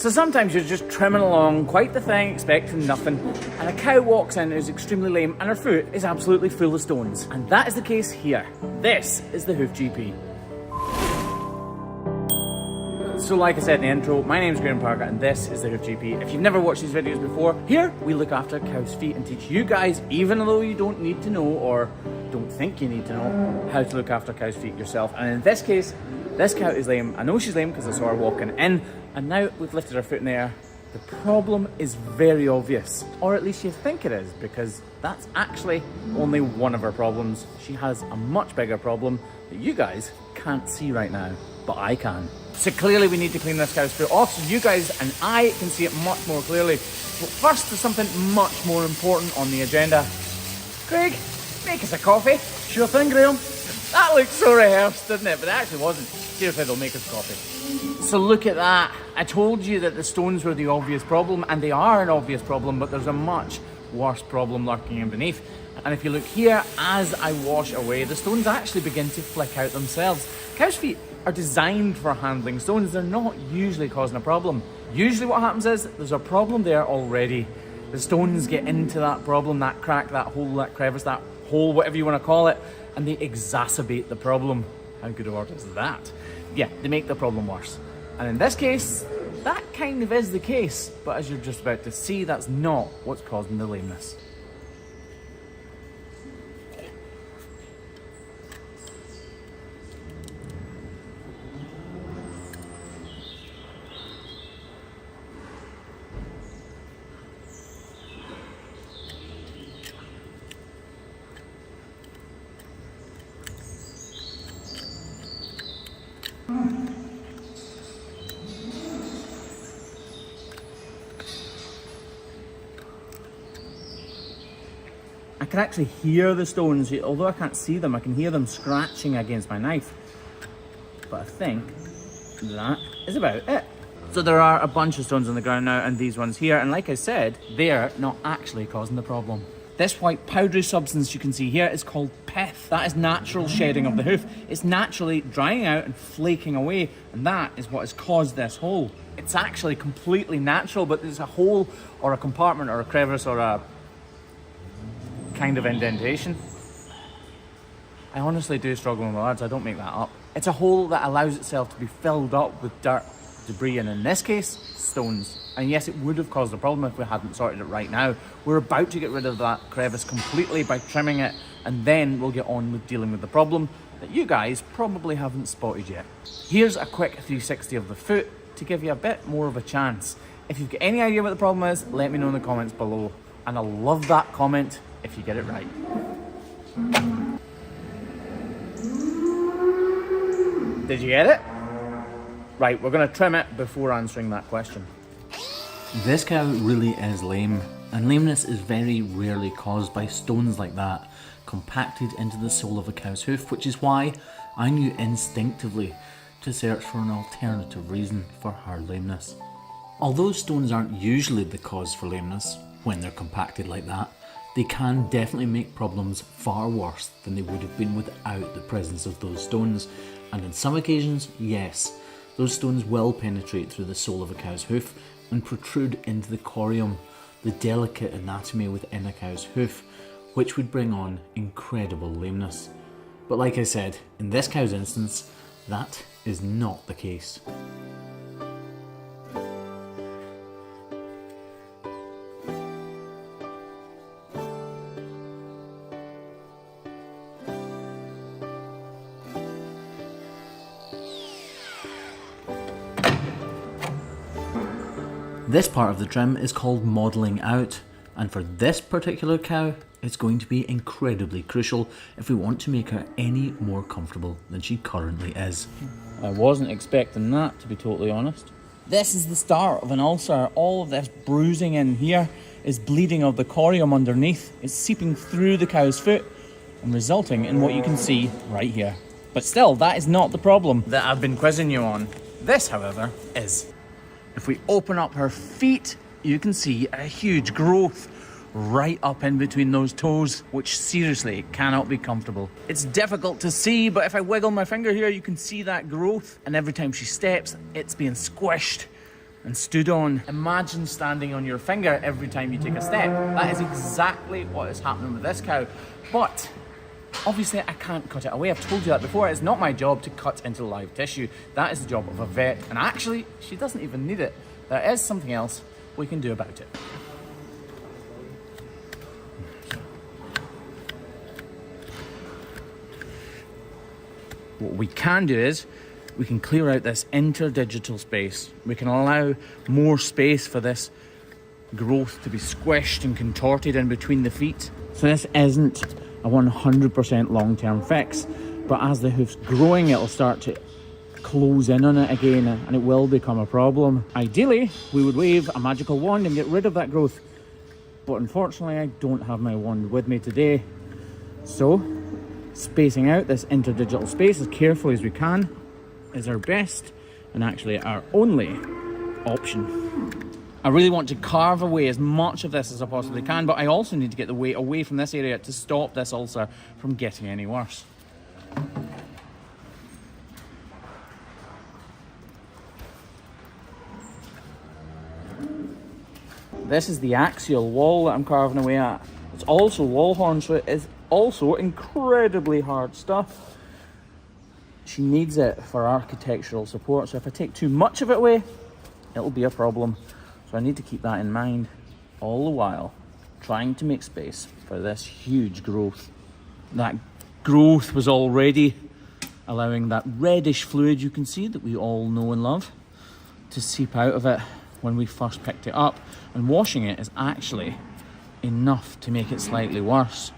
So sometimes you're just trimming along, quite the thing, expecting nothing, and a cow walks in who's extremely lame and her foot is absolutely full of stones. And that is the case here. This is the Hoof GP. So like I said in the intro, my name's Graham Parker and this is the Hoof GP. If you've never watched these videos before, here we look after cows' feet and teach you guys, even though you don't need to know or don't think you need to know, how to look after cows' feet yourself. And in this case, this cow is lame. I know she's lame because I saw her walking in, and now we've lifted her foot in the air. The problem is very obvious, or at least you think it is, because that's actually only one of her problems. She has a much bigger problem that you guys can't see right now, but I can. So clearly we need to clean this cow's foot off so you guys and I can see it much more clearly. But first, there's something much more important on the agenda. Craig, make us a coffee. Sure thing, Graham. That looked so rehearsed, didn't it? But it actually wasn't. Seriously, they'll make us coffee. So look at that. I told you that the stones were the obvious problem, and they are an obvious problem, but there's a much worse problem lurking in beneath. And if you look here, as I wash away, the stones actually begin to flick out themselves. Cows' feet are designed for handling stones. They're not usually causing a problem. Usually what happens is there's a problem there already. The stones get into that problem, that crack, that hole, that crevice, that hole, whatever you want to call it, and they exacerbate the problem. How good a word is that? Yeah, they make the problem worse. And in this case, that kind of is the case, but as you're just about to see, that's not what's causing the lameness. I can actually hear the stones, although I can't see them, I can hear them scratching against my knife. But I think that is about it. So there are a bunch of stones on the ground now, and these ones here, and like I said, they're not actually causing the problem. This white powdery substance you can see here is called pith. That is natural shedding of the hoof. It's naturally drying out and flaking away, and that is what has caused this hole. It's actually completely natural, but there's a hole or a compartment or a crevice or a kind of indentation. I honestly do struggle with my words, I don't make that up. It's a hole that allows itself to be filled up with dirt, debris, and in this case, stones. And yes, it would have caused a problem if we hadn't sorted it right now. We're about to get rid of that crevice completely by trimming it, and then we'll get on with dealing with the problem that you guys probably haven't spotted yet. Here's a quick 360 of the foot to give you a bit more of a chance. If you've got any idea what the problem is, let me know in the comments below. And I'll love that comment if you get it right. Did you get it? Right, we're going to trim it before answering that question. This cow really is lame, and lameness is very rarely caused by stones like that compacted into the sole of a cow's hoof, which is why I knew instinctively to search for an alternative reason for her lameness. Although stones aren't usually the cause for lameness when they're compacted like that, they can definitely make problems far worse than they would have been without the presence of those stones. And on some occasions, yes, those stones will penetrate through the sole of a cow's hoof and protrude into the corium, the delicate anatomy within a cow's hoof, which would bring on incredible lameness. But like I said, in this cow's instance, that is not the case. This part of the trim is called modelling out, and for this particular cow, it's going to be incredibly crucial if we want to make her any more comfortable than she currently is. I wasn't expecting that, to be totally honest. This is the start of an ulcer. All of this bruising in here is bleeding of the corium underneath. It's seeping through the cow's foot and resulting in what you can see right here. But still, that is not the problem that I've been quizzing you on. This, however, is. If we open up her feet, you can see a huge growth right up in between those toes, which seriously cannot be comfortable. It's difficult to see, but if I wiggle my finger here, you can see that growth. And every time she steps, it's being squished and stood on. Imagine standing on your finger every time you take a step. That is exactly what is happening with this cow. But obviously I can't cut it away. I've told you that before. It's not my job to cut into live tissue. That is the job of a vet. And actually, she doesn't even need it. There is something else we can do about it. What we can do is we can clear out this interdigital space. We can allow more space for this growth to be squished and contorted in between the feet. So this isn't a 100% long-term fix, but as the hoof's growing, it'll start to close in on it again and it will become a problem. Ideally, we would wave a magical wand and get rid of that growth. But unfortunately, I don't have my wand with me today. So, spacing out this interdigital space as carefully as we can is our best and actually our only option. I really want to carve away as much of this as I possibly can, but I also need to get the weight away from this area to stop this ulcer from getting any worse. This is the axial wall that I'm carving away at. It's also wall horn, so it is also incredibly hard stuff. She needs it for architectural support, so if I take too much of it away, it'll be a problem. So I need to keep that in mind all the while, trying to make space for this huge growth. That growth was already allowing that reddish fluid you can see that we all know and love to seep out of it when we first picked it up, and washing it is actually enough to make it slightly worse.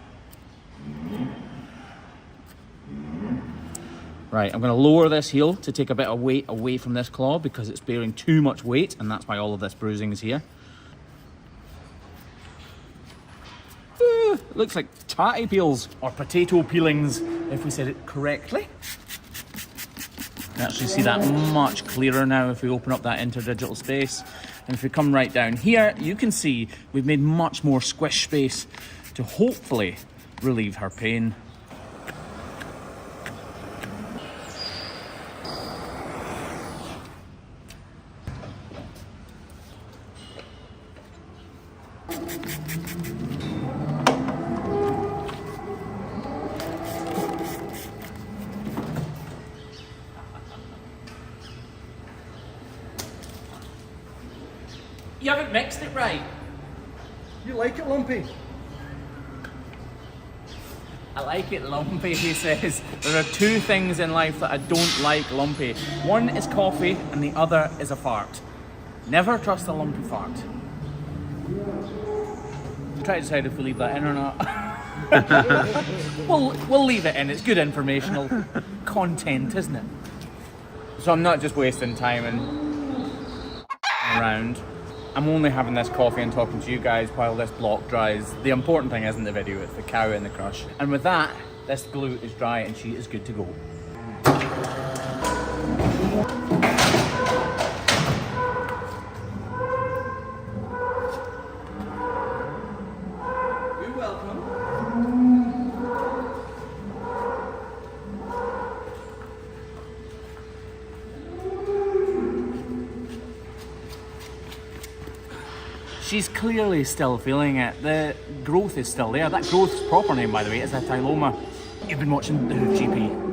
Right, I'm going to lower this heel to take a bit of weight away from this claw because it's bearing too much weight, and that's why all of this bruising is here. It looks like tatty peels, or potato peelings, if we said it correctly. You can actually see that much clearer now if we open up that interdigital space. And if we come right down here, you can see we've made much more squish space to hopefully relieve her pain. You haven't mixed it right. You like it lumpy? I like it lumpy, he says. There are two things in life that I don't like lumpy. One is coffee and the other is a fart. Never trust a lumpy fart. Try to decide if we leave that in or not. We'll leave it in. It's good informational content, isn't it? So I'm not just wasting time and around. I'm only having this coffee and talking to you guys while this block dries. The important thing isn't the video, it's the cow in the crush. And with that, this glue is dry and she is good to go. You're welcome. She's clearly still feeling it. The growth is still there. That growth's proper name, by the way, is a tyloma. You've been watching the Hoof GP.